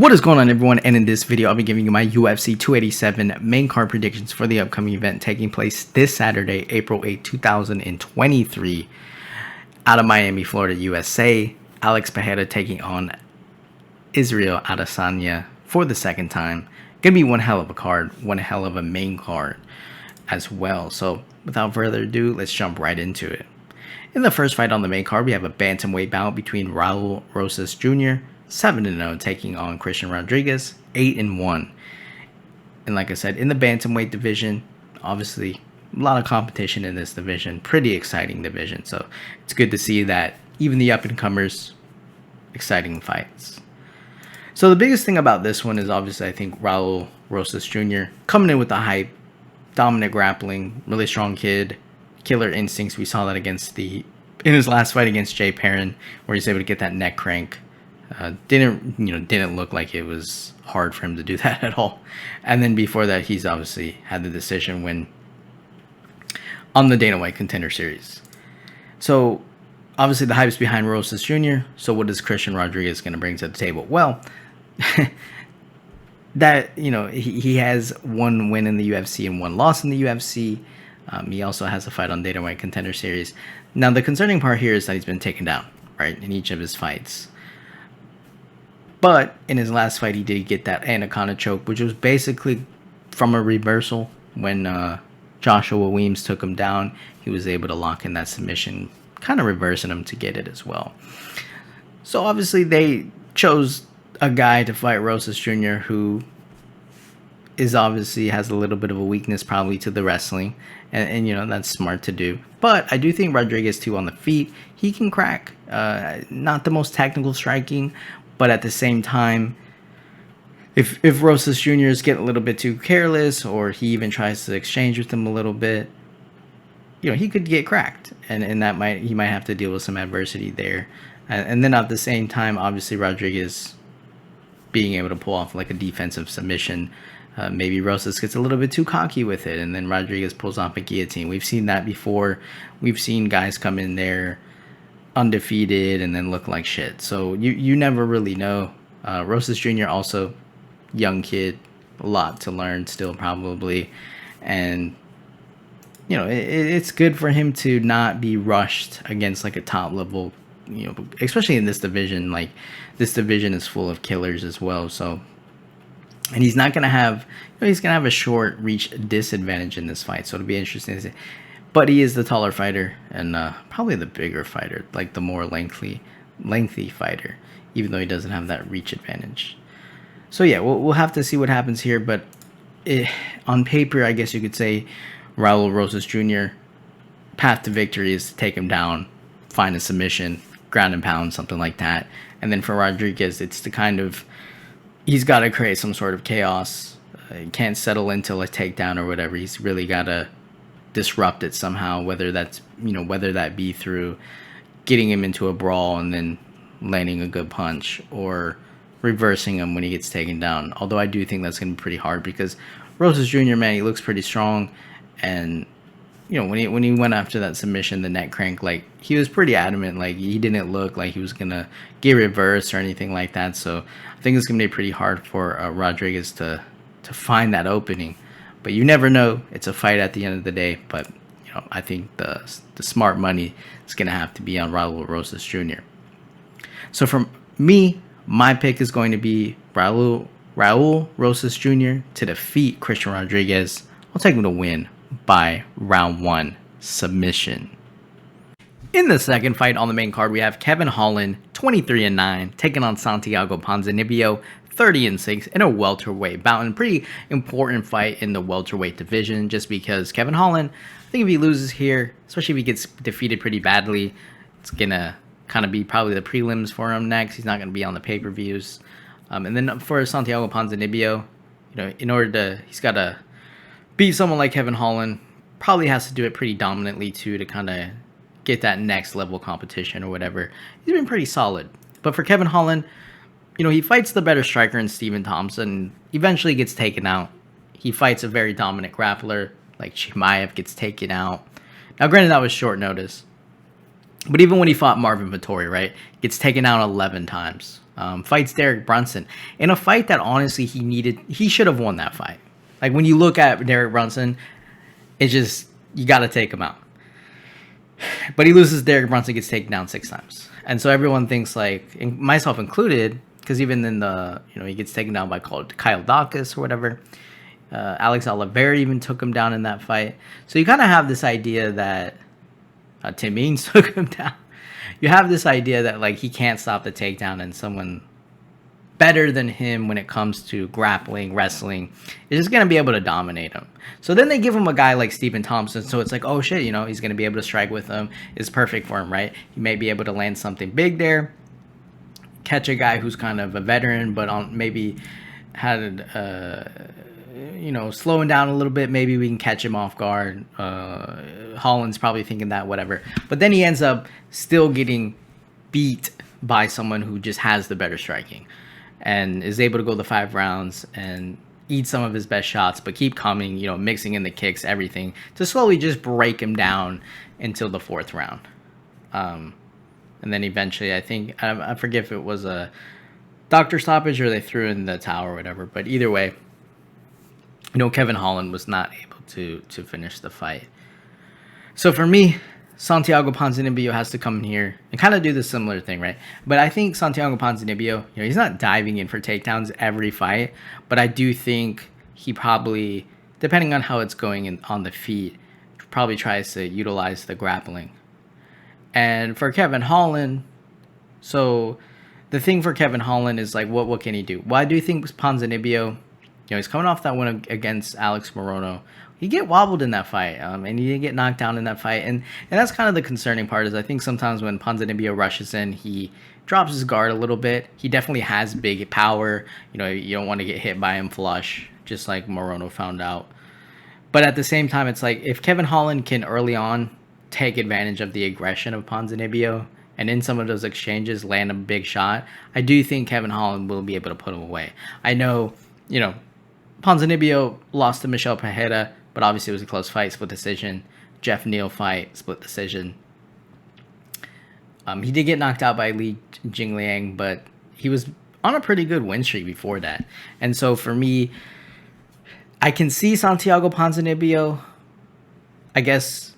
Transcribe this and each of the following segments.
What is going on, everyone? And in this video, I'll be giving you my UFC 287 main card predictions for the upcoming event taking place this Saturday, April 8, 2023, out of Miami, Florida, USA. Alex Pereira taking on Israel Adesanya for the second time. Gonna be one hell of a card, one hell of a main card as well. So without further ado, let's jump right into it. In the first fight on the main card, we have a bantamweight bout between Raul Rosas Jr., 7-0, taking on Christian Rodriguez, 8-1. And like I said, in the bantamweight division, obviously a lot of competition in this division, pretty exciting division. So it's good to see that even the up-and-comers, exciting fights. So the biggest thing about this one is obviously I think Raul Rosas Jr. coming in with the hype, dominant grappling, really strong kid, killer instincts. We saw that in his last fight against Jay Perrin, where he's able to get that neck crank. Didn't look like it was hard for him to do that at all. And then before that, he's obviously had the decision win on the Dana White Contender Series. So obviously the hype's behind Rosas Jr. So what is Christian Rodriguez going to bring to the table? Well, he has one win in the UFC and one loss in the UFC. He also has a fight on Dana White Contender Series. Now the concerning part here is that he's been taken down, right, in each of his fights. But in his last fight, he did get that anaconda choke, which was basically from a reversal. When Joshua Weems took him down, he was able to lock in that submission, kind of reversing him to get it as well. So obviously they chose a guy to fight Rosas Jr. who is obviously has a little bit of a weakness probably to the wrestling. And that's smart to do. But I do think Rodriguez too on the feet, he can crack. Not the most technical striking, but at the same time, if Rosas Jr. is getting a little bit too careless, or he even tries to exchange with him a little bit, he could get cracked, and he might have to deal with some adversity there. And then at the same time, obviously Rodriguez being able to pull off like a defensive submission, maybe Rosas gets a little bit too cocky with it, and then Rodriguez pulls off a guillotine. We've seen that before. We've seen guys come in there undefeated and then look like shit. So you never really know. Rosas Jr. also young kid, a lot to learn still probably, and it's good for him to not be rushed against like a top level, especially in this division. Like this division is full of killers as well. So, and he's not gonna have he's gonna have a short reach disadvantage in this fight. So it'll be interesting to see. But he is the taller fighter and probably the bigger fighter, like the more lengthy fighter, even though he doesn't have that reach advantage. So yeah, we'll have to see what happens here. But on paper, I guess you could say Raul Rosas Jr. path to victory is to take him down, find a submission, ground and pound, something like that. And then for Rodriguez, it's the he's got to create some sort of chaos. He can't settle into a takedown or whatever. He's really got to disrupt it somehow, whether that be through getting him into a brawl and then landing a good punch, or reversing him when he gets taken down. Although I do think that's going to be pretty hard, because Rosas Jr., man, he looks pretty strong, and when he went after that submission, the neck crank, like he was pretty adamant, like he didn't look like he was gonna get reversed or anything like that. So I think it's gonna be pretty hard for Rodriguez to find that opening. But you never know. It's a fight at the end of the day. But I think the smart money is going to have to be on Raul Rosas Jr. So for me, my pick is going to be Raul Rosas Jr. to defeat Christian Rodriguez. I'll take him to win by round 1 submission. In the second fight on the main card, we have Kevin Holland, 23-9, taking on Santiago Ponzinibbio, 30-6, in a welterweight bout, and a pretty important fight in the welterweight division, just because Kevin Holland, I think if he loses here, especially if he gets defeated pretty badly, it's gonna kind of be probably the prelims for him next. He's not gonna be on the pay-per-views. And then for Santiago Ponzinibbio, he's got to beat someone like Kevin Holland. Probably has to do it pretty dominantly too, to kind of get that next level competition or whatever. He's been pretty solid. But for Kevin Holland, he fights the better striker in Stephen Thompson, eventually gets taken out. He fights a very dominant grappler, like Chimaev gets taken out. Now, granted, that was short notice. But even when he fought Marvin Vettori, right, gets taken out 11 times. Fights Derek Brunson in a fight that honestly he should have won that fight. Like when you look at Derek Brunson, it's just you got to take him out. But he loses. Derek Brunson gets taken down 6 times, and so everyone thinks like, myself included, because even in the he gets taken down by Kyle Dawkins or whatever. Alex Oliveira even took him down in that fight. So you kind of have this idea that Tim Means took him down. You have this idea that like he can't stop the takedown, and someone better than him when it comes to grappling, wrestling, is just going to be able to dominate him. So then they give him a guy like Stephen Thompson. So it's like, oh shit, he's going to be able to strike with him. It's perfect for him, right? He may be able to land something big there, catch a guy who's kind of a veteran, but maybe had slowing down a little bit. Maybe we can catch him off guard. Holland's probably thinking that, whatever. But then he ends up still getting beat by someone who just has the better striking and is able to go the 5 rounds and eat some of his best shots, but keep coming, mixing in the kicks, everything, to slowly just break him down until the 4th round. And then eventually, I think, I forget if it was a doctor stoppage or they threw in the towel or whatever, but either way, Kevin Holland was not able to finish the fight. So for me, Santiago Ponzinibbio has to come in here and kind of do the similar thing, right? But I think Santiago Ponzinibbio, he's not diving in for takedowns every fight, but I do think he probably, depending on how it's going on the feet, probably tries to utilize the grappling. And for Kevin Holland, so the thing for Kevin Holland is like, what can he do? Well, I do think Ponzinibbio, he's coming off that one against Alex Morono. He get wobbled in that fight, and he didn't get knocked down in that fight. And that's kind of the concerning part, is I think sometimes when Ponzinibbio rushes in, he drops his guard a little bit. He definitely has big power. You don't want to get hit by him flush, just like Morono found out. But at the same time, it's like if Kevin Holland can early on take advantage of the aggression of Ponzinibbio and in some of those exchanges land a big shot, I do think Kevin Holland will be able to put him away. I know, Ponzinibbio lost to Michel Pereira, but obviously it was a close fight, split decision. Jeff Neal fight, split decision. He did get knocked out by Li Jingliang, but he was on a pretty good win streak before that. And so for me, I can see Santiago Ponzinibbio, I guess,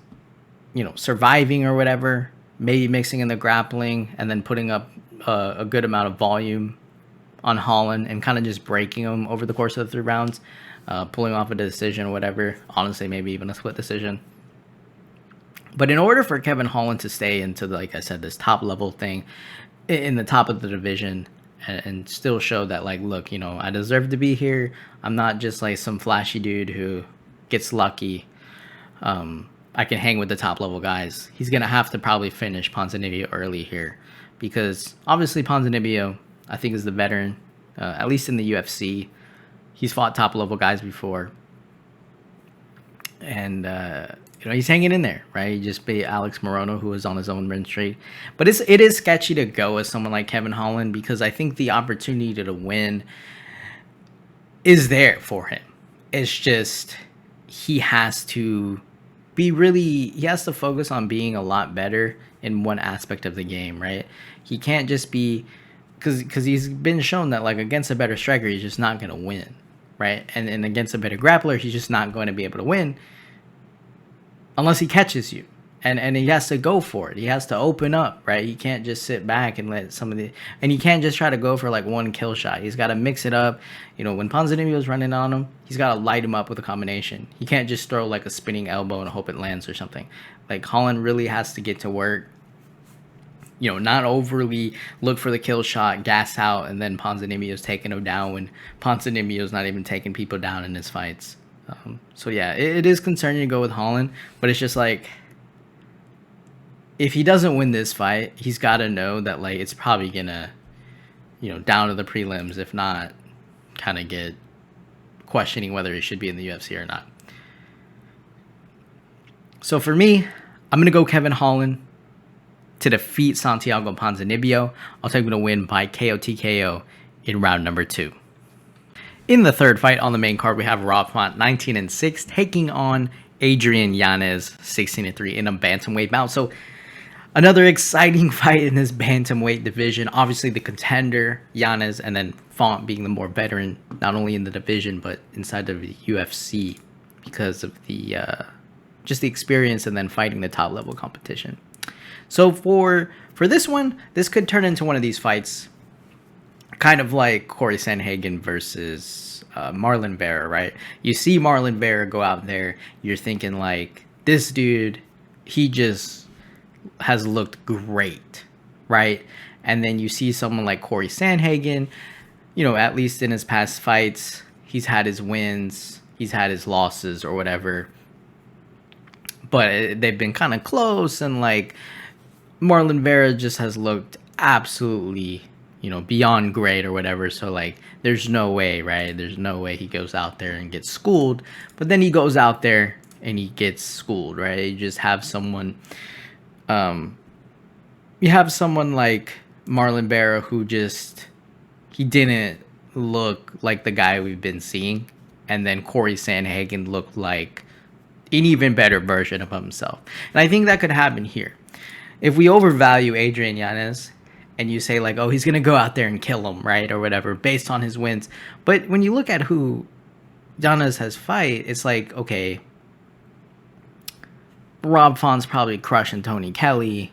surviving or whatever, maybe mixing in the grappling and then putting up a good amount of volume on Holland and kind of just breaking him over the course of the 3 rounds, pulling off a decision or whatever. Honestly, maybe even a split decision. But in order for Kevin Holland to stay into, like I said, this top level thing in the top of the division and still show that, like, look, I deserve to be here. I'm not just like some flashy dude who gets lucky. I can hang with the top level guys. He's going to have to probably finish Ponzinibbio early here because obviously Ponzinibbio, I think, is the veteran, at least in the UFC. He's fought top level guys before. And, he's hanging in there, right? He just beat Alex Morono, who was on his own win streak. But it is sketchy to go with someone like Kevin Holland because I think the opportunity to win is there for him. It's just he has to focus on being a lot better in one aspect of the game, right? He can't just be, because he's been shown that, like, against a better striker, he's just not going to win, right? And against a better grappler, he's just not going to be able to win unless he catches you. And he has to go for it. He has to open up, right? He can't just sit back and let and he can't just try to go for like one kill shot. He's got to mix it up. When Ponzinibbio is running on him, he's got to light him up with a combination. He can't just throw like a spinning elbow and hope it lands or something. Like, Holland really has to get to work, not overly look for the kill shot, gas out, and then Ponzinibbio's taking him down when Ponzinibbio's not even taking people down in his fights. So yeah, it is concerning to go with Holland, but it's just like, if he doesn't win this fight, he's got to know that, like, it's probably gonna, down to the prelims, if not, kind of get questioning whether he should be in the UFC or not. So for me, I'm gonna go Kevin Holland to defeat Santiago Ponzinibbio. I'll take him to win by KO TKO in round number 2. In the third fight on the main card, we have Rob Font, 19-6, taking on Adrian Yanez, 16-3, in a bantamweight bout. So Another exciting fight in this bantamweight division. Obviously, the contender, Yanez, and then Font being the more veteran, not only in the division, but inside of the UFC because of the just the experience and then fighting the top level competition. So for this one, this could turn into one of these fights, kind of like Corey Sandhagen versus Marlon Vera, right? You see Marlon Vera go out there, you're thinking like, this dude, he just has looked great, right? And then you see someone like Corey Sandhagen, you know, at least in his past fights, he's had his wins, he's had his losses or whatever, but they've been kind of close, and like Marlon Vera just has looked absolutely, you know, beyond great or whatever. So like there's no way, right? There's no way he goes out there and gets schooled. But then he goes out there and he gets schooled, right? You just have someone you have someone like Marlon Vera who just, he didn't look like the guy we've been seeing, and then Corey Sandhagen looked like an even better version of himself. And I think that could happen here. If we overvalue Adrian Yanez and you say like, oh, he's going to go out there and kill him, right? Or whatever, based on his wins. But when you look at who Yanez has fight, it's like, okay, Rob Font's probably crushing Tony Kelly,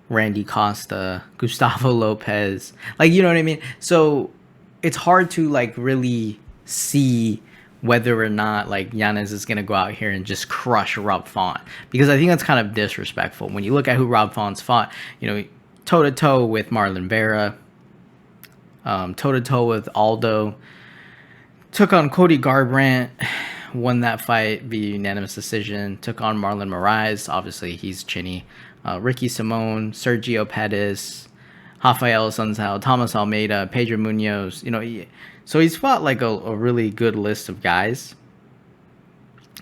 Randy Costa, Gustavo Lopez. Like, you know what I mean? So it's hard to like really see whether or not like Yanez is going to go out here and just crush Rob Font, because I think that's kind of disrespectful. When you look at who Rob Font's fought, you know, toe-to-toe with Marlon Vera, toe-to-toe with Aldo, took on Cody Garbrandt, won that fight via unanimous decision, took on Marlon Moraes, obviously he's chinny, Ricky Simone, Sergio Pettis, Rafael Sanzao, Thomas Almeida, Pedro Munoz, you know, so he's fought like a really good list of guys.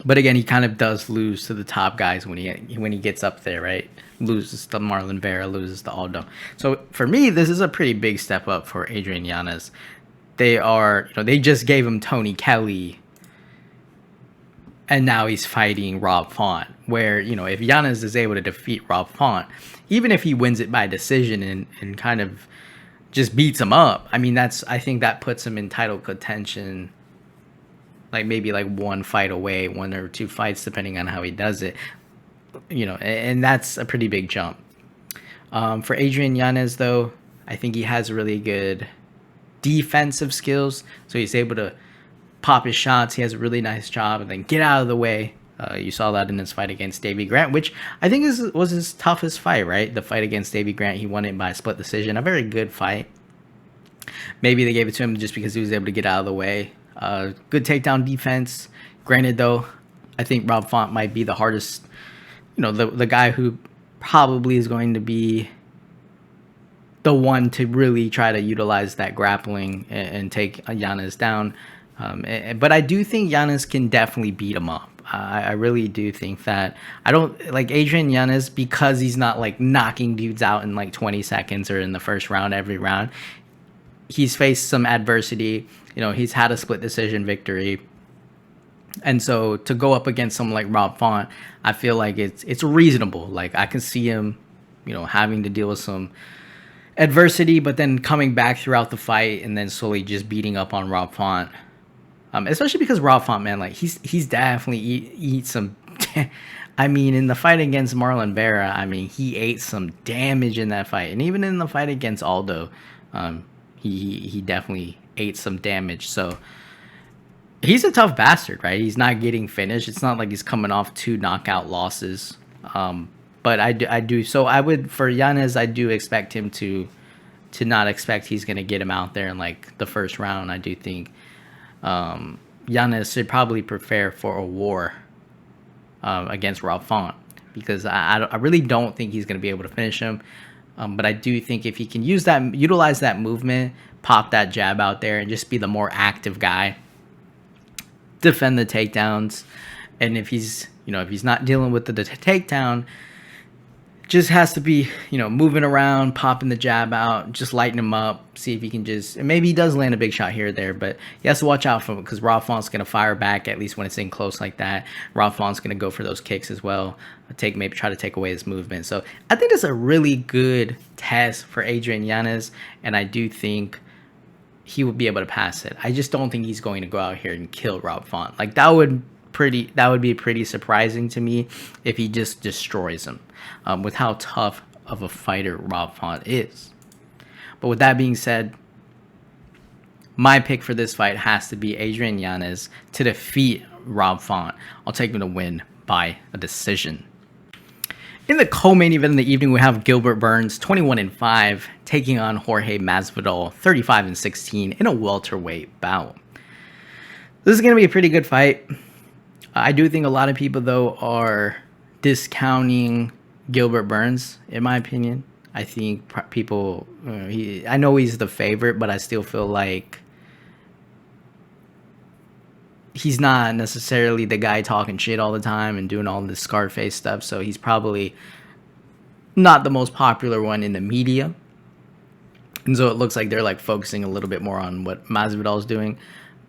But again, he kind of does lose to the top guys when he gets up there, right? Loses to Marlon Vera, loses to Aldo. So for me, this is a pretty big step up for Adrian Yanez. They are, you know, they just gave him Tony Kelly, and now he's fighting Rob Font. Where, you know, if Yanez is able to defeat Rob Font, even if he wins it by decision and kind of just beats him up, I mean, I think that puts him in title contention, like maybe like one fight away, one or two fights, depending on how he does it, you know, and that's a pretty big jump. For Adrian Yanez, though, I think he has really good defensive skills, so he's able to pop his shots. He has a really nice job and then get out of the way. You saw that in his fight against Davey Grant, which I think was his toughest fight, right? The fight against Davey Grant, he won it by a split decision. A very good fight. Maybe they gave it to him just because he was able to get out of the way. Good takedown defense. Granted, though, I think Rob Font might be the hardest, you know, the guy who probably is going to be the one to really try to utilize that grappling and take Yanez down. But I do think Yanez can definitely beat him up. I really do think that. I don't like Adrian Yanez because he's not like knocking dudes out in like 20 seconds or in the first round every round. He's faced some adversity. You know, he's had a split decision victory. And so to go up against someone like Rob Font, I feel like it's reasonable. Like I can see him, you know, having to deal with some adversity, but then coming back throughout the fight and then slowly just beating up on Rob Font. Especially because Rob Font, man, like he's definitely eat some. I mean, in the fight against Marlon Vera, I mean, he ate some damage in that fight, and even in the fight against Aldo, he definitely ate some damage. So he's a tough bastard, right? He's not getting finished. It's not like he's coming off 2 knockout losses. But I do. So I would, for Yanez, I do expect him to not expect he's gonna get him out there in like the first round. I do think Yanez should probably prepare for a war against Rob Font, because I really don't think he's going to be able to finish him. But I do think if he can utilize that movement, pop that jab out there, and just be the more active guy, defend the takedowns, and if he's not dealing with the takedown, just has to be, moving around, popping the jab out, just lighten him up, see if he can just, and maybe he does land a big shot here or there, but he has to watch out for it because Rob Font's going to fire back, at least when it's in close like that. Rob Font's going to go for those kicks as well, maybe try to take away his movement. So I think it's a really good test for Adrian Yanez, and I do think he would be able to pass it. I just don't think he's going to go out here and kill Rob Font. Like that would be pretty surprising to me if he just destroys him, with how tough of a fighter Rob Font is. But with that being said, my pick for this fight has to be Adrian Yanez to defeat Rob Font. I'll take him to win by a decision. In the co-main event of the evening, we have Gilbert Burns, 21-5, taking on Jorge Masvidal, 35-16, in a welterweight bout. This is going to be a pretty good fight. I do think a lot of people, though, are discounting Gilbert Burns, in my opinion. I think people, I know he's the favorite, but I still feel like he's not necessarily the guy talking shit all the time and doing all this Scarface stuff. So he's probably not the most popular one in the media. And so it looks like they're like focusing a little bit more on what Masvidal's doing.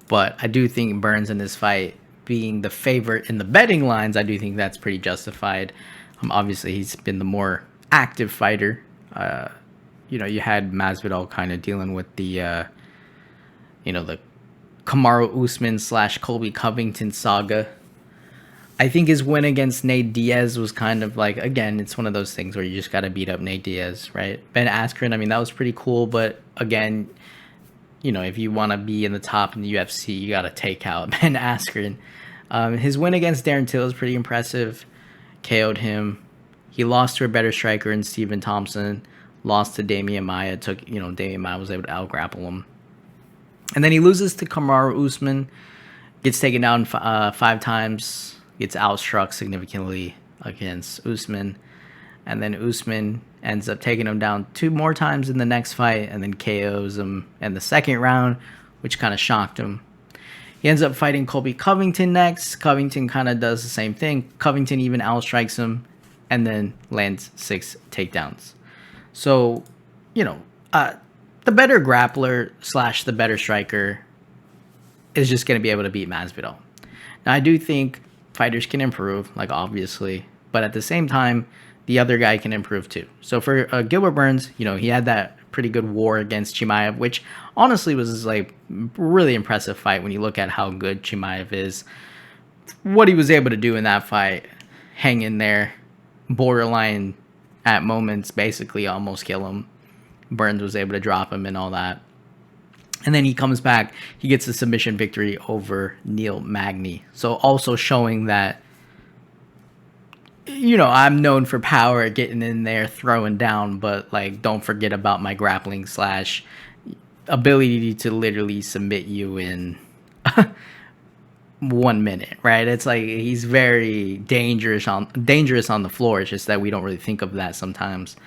But I do think Burns in this fight, being the favorite in the betting lines, I do think that's pretty justified. Obviously, he's been the more active fighter. You had Masvidal kind of dealing with the Kamaru Usman / Colby Covington saga. I think his win against Nate Diaz was kind of like, again, it's one of those things where you just got to beat up Nate Diaz, right? Ben Askren, I mean, that was pretty cool, but again, if you want to be in the top in the UFC, you got to take out Ben Askren. His win against Darren Till is pretty impressive. KO'd him. He lost to a better striker in Stephen Thompson. Lost to Damian Maia. Damian Maia was able to out-grapple him. And then he loses to Kamaru Usman. Gets taken down 5 times. Gets outstruck significantly against Usman. And then Usman ends up taking him down 2 more times in the next fight. And then KOs him in the second round, which kind of shocked him. He ends up fighting Colby Covington next. Covington kind of does the same thing. Covington even outstrikes him and then lands 6 takedowns. So, the better grappler / the better striker is just going to be able to beat Masvidal. Now, I do think fighters can improve, like obviously, but at the same time, the other guy can improve too. So for Gilbert Burns, he had that pretty good war against Chimaev, which honestly was like really impressive fight when you look at how good Chimaev is. What he was able to do in that fight, hang in there, borderline at moments, basically almost kill him. Burns was able to drop him and all that. And then he comes back, he gets a submission victory over Neil Magny. So also showing that, I'm known for power, getting in there, throwing down, but like don't forget about my grappling / ability to literally submit you in 1 minute, right? It's like he's very dangerous on the floor. It's just that we don't really think of that sometimes.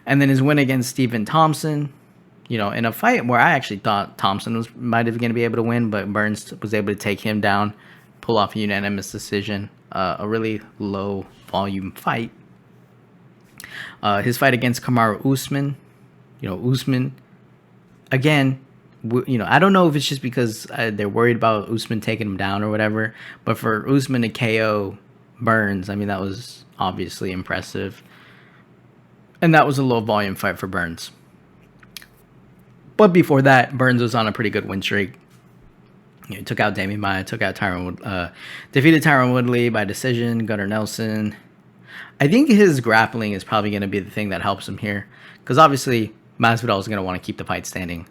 And then his win against Stephen Thompson, in a fight where I actually thought Thompson might have going to be able to win, but Burns was able to take him down, pull off a unanimous decision. A really low volume fight. His fight against Kamaru Usman, Usman, again, I don't know if it's just because they're worried about Usman taking him down or whatever, but for Usman to KO Burns, I mean, that was obviously impressive. And that was a low volume fight for Burns. But before that, Burns was on a pretty good win streak. He took out Damian Maia, defeated Tyron Woodley by decision, Gunnar Nelson. I think his grappling is probably going to be the thing that helps him here. Because obviously, Masvidal is going to want to keep the fight standing.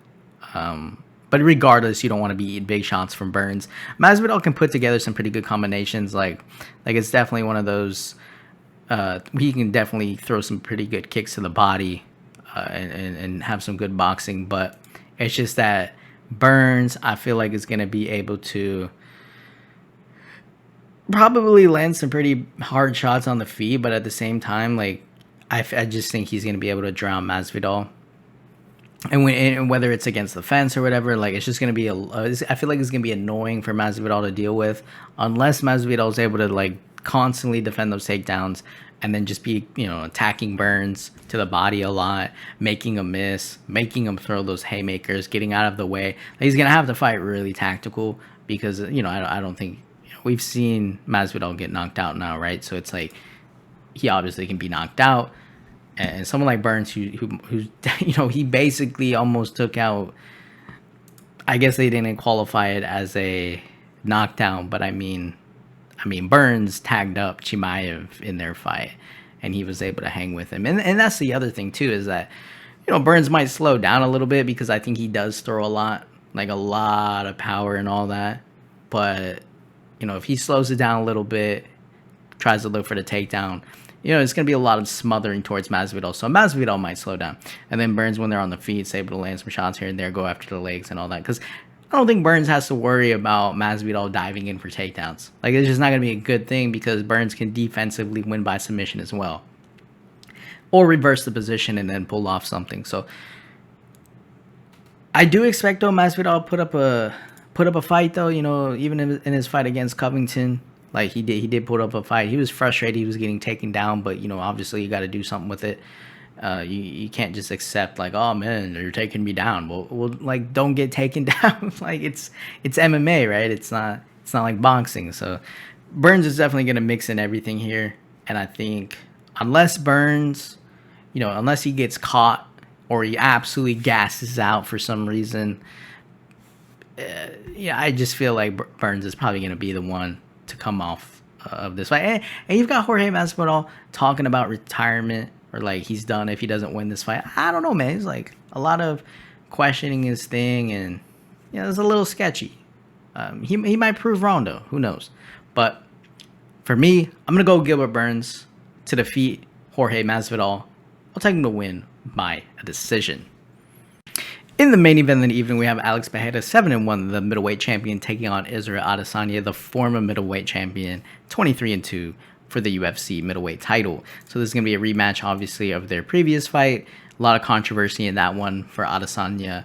But regardless, you don't want to be eating big shots from Burns. Masvidal can put together some pretty good combinations. Like it's definitely one of those... he can definitely throw some pretty good kicks to the body and have some good boxing. But it's just that Burns, I feel like, is going to be able to probably land some pretty hard shots on the feet, but at the same time, like I just think he's going to be able to drown Masvidal. And whether it's against the fence or whatever, like it's just going to be I feel like it's going to be annoying for Masvidal to deal with unless Masvidal is able to like constantly defend those takedowns and then just be, attacking Burns to the body a lot, making him miss, making him throw those haymakers, getting out of the way. He's going to have to fight really tactical because, I don't think we've seen Masvidal get knocked out now, right? So it's like he obviously can be knocked out. And someone like Burns, who's he basically almost took out. I guess they didn't qualify it as a knockdown, but I mean, Burns tagged up Chimaev in their fight, and he was able to hang with him. And that's the other thing too, is that Burns might slow down a little bit because I think he does throw a lot of power and all that. But if he slows it down a little bit, tries to look for the takedown, it's going to be a lot of smothering towards Masvidal. So Masvidal might slow down. And then Burns, when they're on the feet, is able to land some shots here and there, go after the legs and all that. Because I don't think Burns has to worry about Masvidal diving in for takedowns. It's just not going to be a good thing because Burns can defensively win by submission as well. Or reverse the position and then pull off something. So I do expect, though, Masvidal put up a fight, though, even in his fight against Covington. He did put up a fight. He was frustrated. He was getting taken down, but obviously you got to do something with it. You can't just accept oh man, you're taking me down. Well, don't get taken down. It's MMA, right? It's not like boxing. So Burns is definitely gonna mix in everything here, and I think unless Burns, unless he gets caught or he absolutely gasses out for some reason, I just feel like Burns is probably gonna be the one to come off of this fight. And you've got Jorge Masvidal talking about retirement, or he's done if he doesn't win this fight. I don't know, man. He's a lot of questioning his thing, and it's a little sketchy. He might prove wrong, though. Who knows? But for me, I'm gonna go Gilbert Burns to defeat Jorge Masvidal. I'll take him to win by a decision. In the main event of the evening, we have Alex Pereira, 7-1, the middleweight champion, taking on Israel Adesanya, the former middleweight champion, 23-2 for the UFC middleweight title. So this is going to be a rematch, obviously, of their previous fight. A lot of controversy in that one for Adesanya,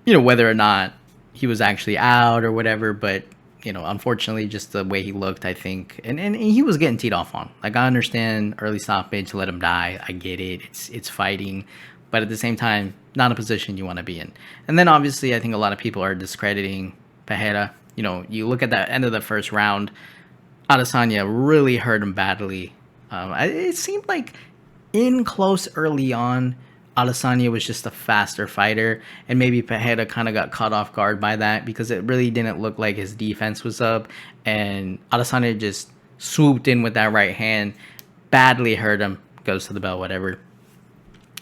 whether or not he was actually out or whatever. But, unfortunately, just the way he looked, I think. And he was getting teed off on. I understand early stoppage, let him die. I get it. It's fighting. But at the same time, not a position you want to be in. And then obviously, I think a lot of people are discrediting Pereira. You look at the end of the first round, Adesanya really hurt him badly. It seemed like in close early on, Adesanya was just a faster fighter, and maybe Pereira kind of got caught off guard by that because it really didn't look like his defense was up, and Adesanya just swooped in with that right hand, badly hurt him, goes to the bell, whatever.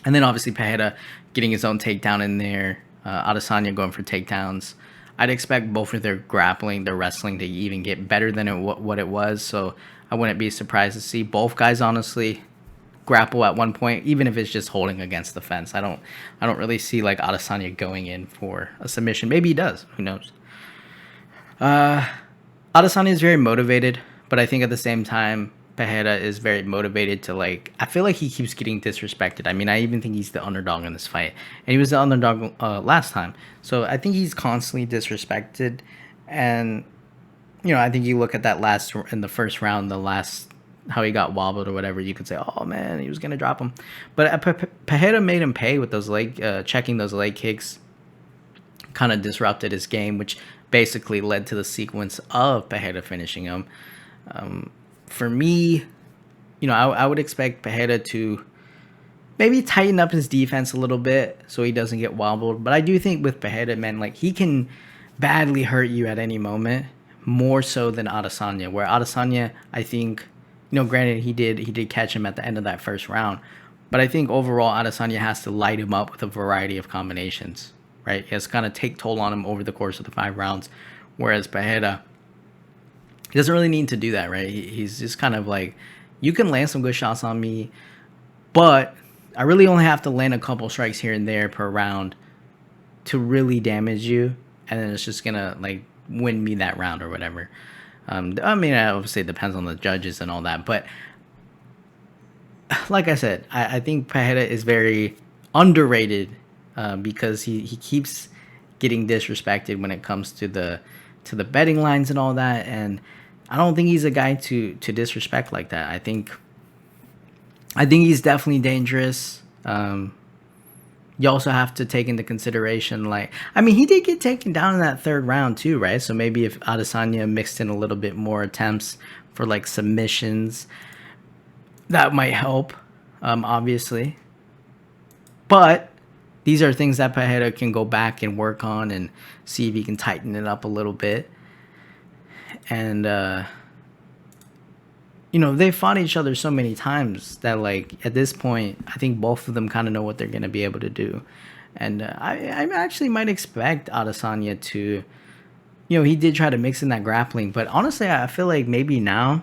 And then obviously Pereira getting his own takedown in there. Adesanya going for takedowns. I'd expect both of their grappling, their wrestling to even get better than what it was. So I wouldn't be surprised to see both guys honestly grapple at one point, even if it's just holding against the fence. I don't really see Adesanya going in for a submission. Maybe he does. Who knows? Adesanya is very motivated, but I think at the same time, Pereira is very motivated to I feel like he keeps getting disrespected. I even think he's the underdog in this fight, and he was the underdog last time. So I think he's constantly disrespected, and I think you look at that in the first round, how he got wobbled or whatever, you could say, oh man, he was gonna drop him, but Pereira made him pay with those checking those leg kicks, kind of disrupted his game, which basically led to the sequence of Pereira finishing him. For me, I would expect Pereira to maybe tighten up his defense a little bit so he doesn't get wobbled. But I do think with Pereira, man, he can badly hurt you at any moment, more so than Adesanya. Where Adesanya, I think, granted he did catch him at the end of that first round, but I think overall Adesanya has to light him up with a variety of combinations, right? He has to kind of take toll on him over the course of the 5 rounds, whereas Pereira, he doesn't really need to do that, right? He's just kind of you can land some good shots on me, but I really only have to land a couple strikes here and there per round to really damage you, and then it's just gonna win me that round or whatever. Obviously it depends on the judges and all that, but like I said, I think Pereira is very underrated because he keeps getting disrespected when it comes to the betting lines and all that, and I don't think he's a guy to disrespect like that. I think he's definitely dangerous. You also have to take into consideration, like, I mean, he did get taken down in that third round too, right? So maybe if Adesanya mixed in a little bit more attempts for like submissions, that might help, obviously. But these are things that Pereira can go back and work on and see if he can tighten it up a little bit. And, you know, they fought each other so many times that, like, at this point, I think both of them kind of know what they're going to be able to do. And I actually might expect Adesanya to, you know, he did try to mix in that grappling. But honestly, I feel like maybe now,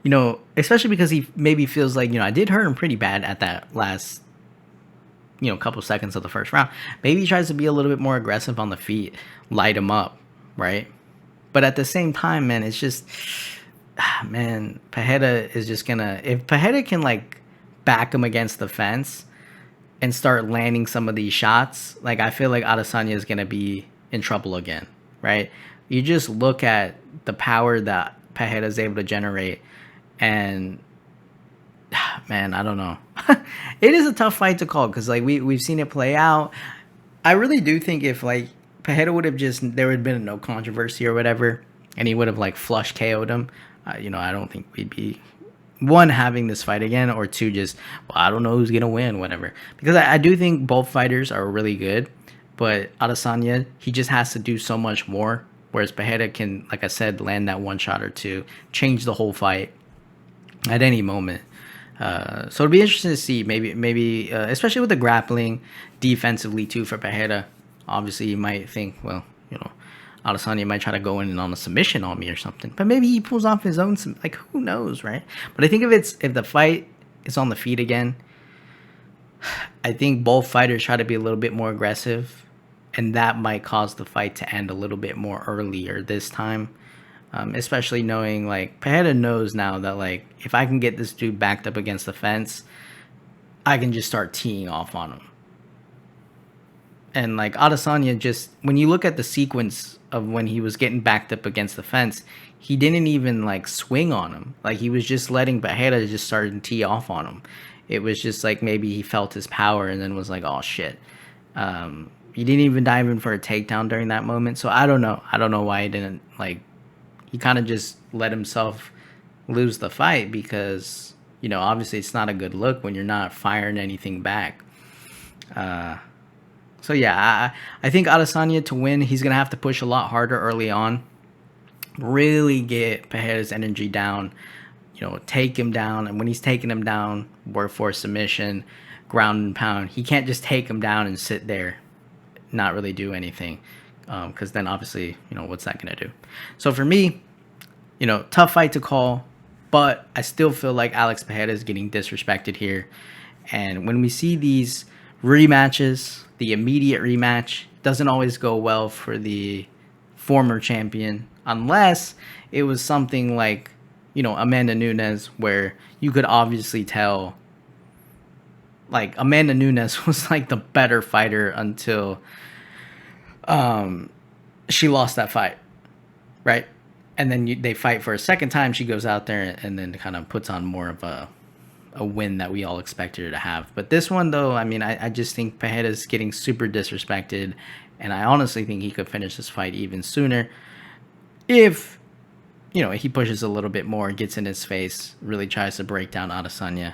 you know, especially because he maybe feels like, you know, I did hurt him pretty bad at that last, you know, couple seconds of the first round. Maybe he tries to be a little bit more aggressive on the feet, light him up, right? But at the same time, man, it's just, man, Pereira is just gonna, if Pereira can like back him against the fence and start landing some of these shots, like I feel like Adesanya is gonna be in trouble again, right? You just look at the power that Pereira is able to generate, and man, I don't know. It is a tough fight to call because like we've seen it play out. I really do think if like Pereira would have just, there would have been no controversy or whatever, and he would have like flush KO'd him, you know, I don't think we'd be, one, having this fight again, or two, just, well, I don't know who's gonna win, whatever. Because I do think both fighters are really good, but Adesanya, he just has to do so much more, whereas Pereira can, like I said, land that one shot or two, change the whole fight at any moment. So it'll be interesting to see, maybe especially with the grappling defensively too for Pereira. Obviously, you might think, well, you know, Adesanya might try to go in on a submission on me or something, but maybe he pulls off his own, like, who knows, right? But I think if the fight is on the feet again, I think both fighters try to be a little bit more aggressive, and that might cause the fight to end a little bit more earlier this time. Especially knowing, like, Pereira knows now that, like, if I can get this dude backed up against the fence, I can just start teeing off on him. And, like, Adesanya just, when you look at the sequence of when he was getting backed up against the fence, he didn't even, like, swing on him. Like, he was just letting Pereira just start to tee off on him. It was just, like, maybe he felt his power and then was like, oh, shit. He didn't even dive in for a takedown during that moment. So, I don't know. I don't know why he didn't, like, he kind of just let himself lose the fight because, you know, obviously it's not a good look when you're not firing anything back. So, yeah, I think Adesanya, to win, he's going to have to push a lot harder early on. Really get Pereira's energy down. You know, take him down. And when he's taking him down, work for a submission, ground and pound. He can't just take him down and sit there, not really do anything. Because then, obviously, you know, what's that going to do? So, for me, you know, tough fight to call. But I still feel like Alex Pereira is getting disrespected here. And when we see these rematches, the immediate rematch doesn't always go well for the former champion, unless it was something like, you know, Amanda Nunes, where you could obviously tell, like, Amanda Nunes was like the better fighter until she lost that fight, right? And then they fight for a second time. She goes out there and then kind of puts on more of a win that we all expected her to have. But this one, though, I mean, I just think Pereira's getting super disrespected, and I honestly think he could finish this fight even sooner if, you know, he pushes a little bit more, gets in his face, really tries to break down Adesanya.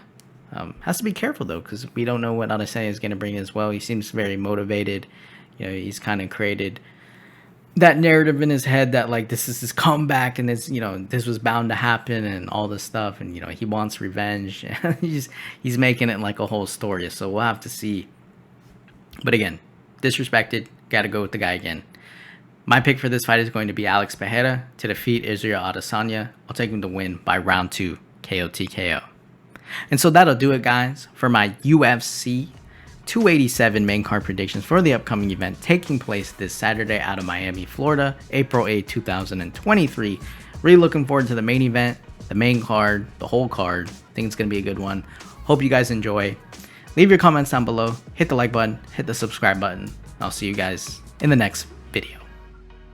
Has to be careful, though, because we don't know what Adesanya is going to bring as well. He seems very motivated. You know, he's kind of created that narrative in his head that, like, this is his comeback and this, you know, this was bound to happen and all this stuff, and, you know, he wants revenge. he's making it like a whole story, so we'll have to see. But again, disrespected, gotta go with the guy again. My pick for this fight is going to be Alex Pereira to defeat Israel Adesanya. I'll take him to win by round 2 KO TKO. And so that'll do it, guys, for my UFC 287 main card predictions for the upcoming event taking place this Saturday out of Miami, Florida, April 8, 2023. Really looking forward to the main event, the main card, the whole card. I think it's going to be a good one. Hope you guys enjoy. Leave your comments down below. Hit the like button, hit the subscribe button. I'll see you guys in the next video.